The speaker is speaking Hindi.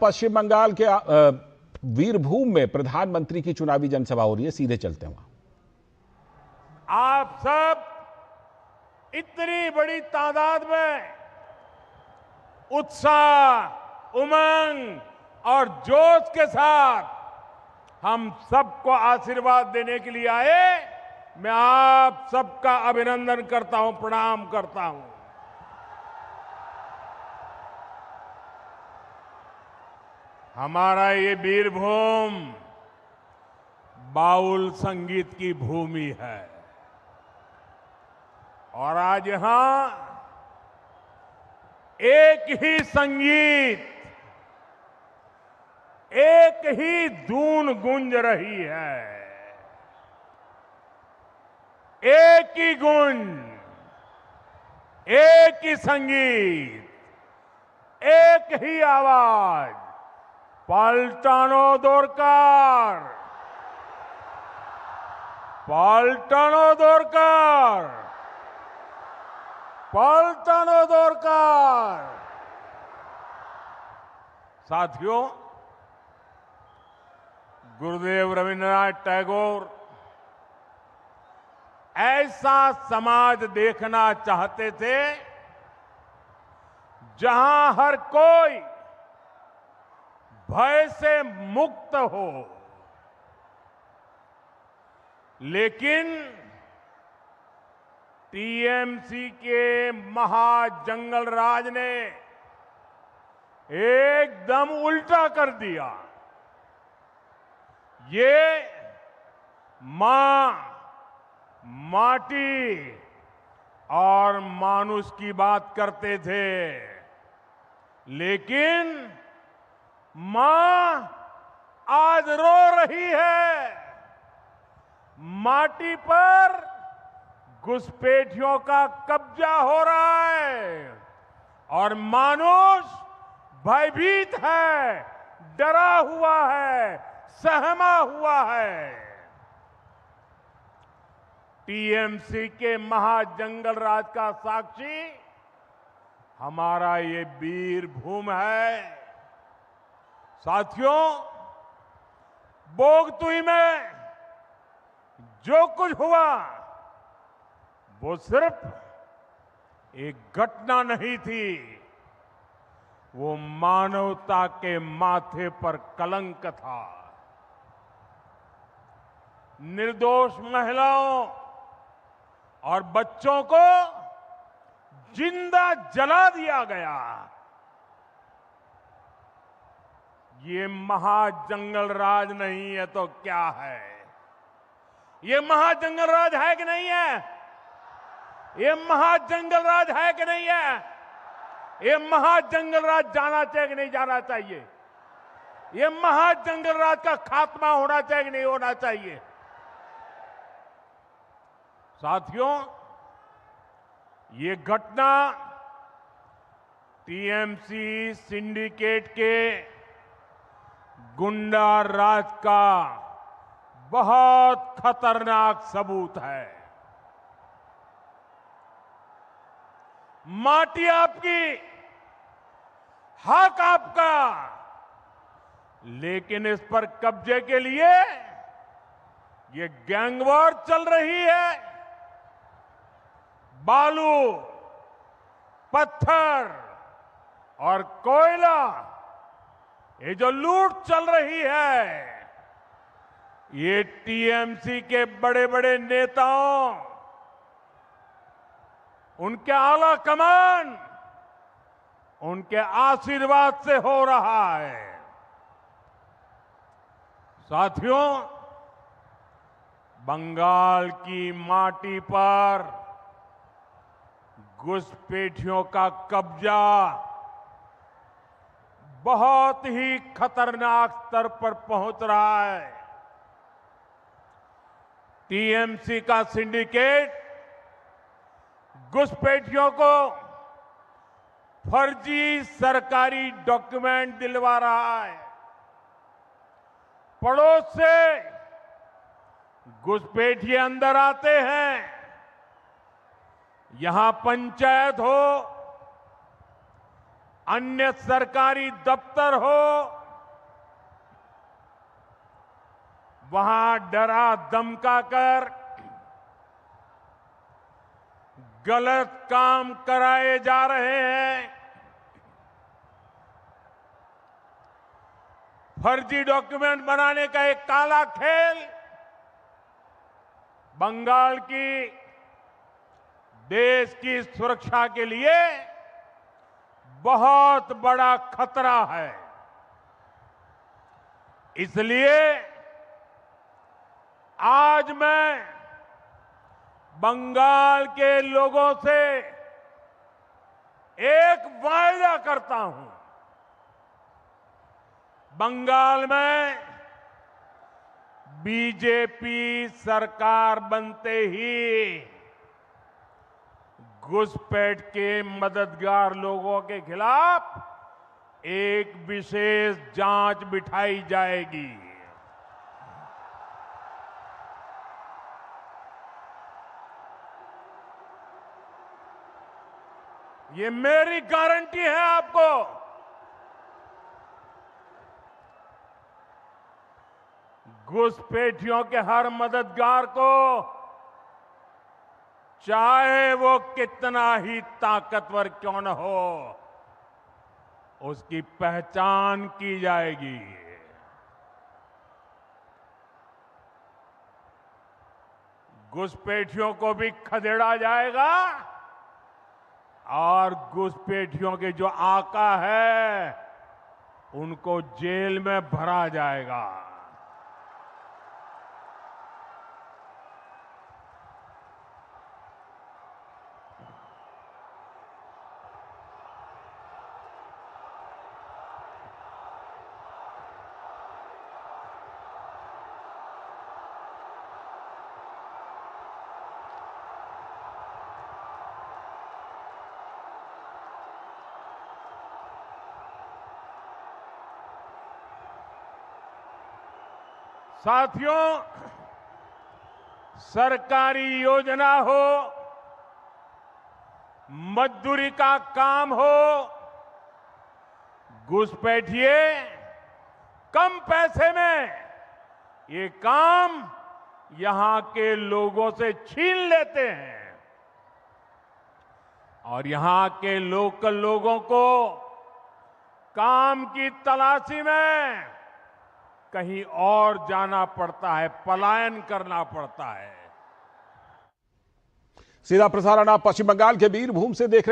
पश्चिम बंगाल के वीरभूम में प्रधानमंत्री की चुनावी जनसभा हो रही है, सीधे चलते हैं वहां। आप सब इतनी बड़ी तादाद में उत्साह, उमंग और जोश के साथ हम सबको आशीर्वाद देने के लिए आए। मैं आप सबका अभिनंदन करता हूं, प्रणाम करता हूं। हमारा ये वीरभूम बाउल संगीत की भूमि है और आज यहां एक ही संगीत, एक ही धुन गूंज रही है। एक ही गूंज, एक ही संगीत, एक ही आवाज। पलटानो दोरकार, पलटानो दोरकार, पलटानो दोरकार। साथियों, गुरुदेव रविन्द्रनाथ टैगोर ऐसा समाज देखना चाहते थे जहां हर कोई भय से मुक्त हो, लेकिन टीएमसी के महाजंगल राज ने एकदम उल्टा कर दिया। ये मां, माटी और मानुष की बात करते थे, लेकिन मां आज रो रही है। माटी पर घुसपैठियों का कब्जा हो रहा है और मानुष भयभीत है, डरा हुआ है, सहमा हुआ है। टीएमसी के महाजंगल राज का साक्षी हमारा ये वीरभूम है। साथियों, बोगतुई में जो कुछ हुआ वो सिर्फ एक घटना नहीं थी, वो मानवता के माथे पर कलंक था। निर्दोष महिलाओं और बच्चों को जिंदा जला दिया गया। ये महाजंगल राज नहीं है तो क्या है? ये महाजंगल राज है कि नहीं है? ये महाजंगल राज है कि नहीं है? ये महाजंगल राज जाना चाहिए कि नहीं जाना चाहिए? ये महाजंगल राज का खात्मा होना चाहिए कि नहीं होना चाहिए? साथियों, ये घटना टीएमसी सिंडिकेट के गुंडा राज का बहुत खतरनाक सबूत है। माटी आपकी, हक आपका, लेकिन इस पर कब्जे के लिए ये गैंगवॉर चल रही है। बालू, पत्थर और कोयला, ये जो लूट चल रही है, ये टीएमसी के बड़े बड़े नेताओं, उनके आला कमान, उनके आशीर्वाद से हो रहा है। साथियों, बंगाल की माटी पर घुसपैठियों का कब्जा बहुत ही खतरनाक स्तर पर पहुंच रहा है। टीएमसी का सिंडिकेट घुसपैठियों को फर्जी सरकारी डॉक्यूमेंट दिलवा रहा है। पड़ोस से घुसपैठिए अंदर आते हैं, यहां पंचायत हो अन्य सरकारी दफ्तर हो, वहां डरा धमका कर गलत काम कराए जा रहे हैं। फर्जी डॉक्यूमेंट बनाने का एक काला खेल बंगाल की देश की सुरक्षा के लिए बहुत बड़ा खतरा है। इसलिए आज मैं बंगाल के लोगों से एक वायदा करता हूं। बंगाल में बीजेपी सरकार बनते ही घुसपैठ के मददगार लोगों के खिलाफ एक विशेष जांच बिठाई जाएगी। ये मेरी गारंटी है आपको। घुसपैठियों के हर मददगार को, चाहे वो कितना ही ताकतवर क्यों न हो, उसकी पहचान की जाएगी। घुसपैठियों को भी खदेड़ा जाएगा और घुसपैठियों के जो आका है उनको जेल में भरा जाएगा। साथियों, सरकारी योजना हो, मजदूरी का काम हो, घुसपैठिए कम पैसे में ये काम यहां के लोगों से छीन लेते हैं और यहां के लोकल लोगों को काम की तलाशी में कहीं और जाना पड़ता है, पलायन करना पड़ता है। सीधा प्रसारण आप पश्चिम बंगाल के बीरभूम से देख रहे हैं।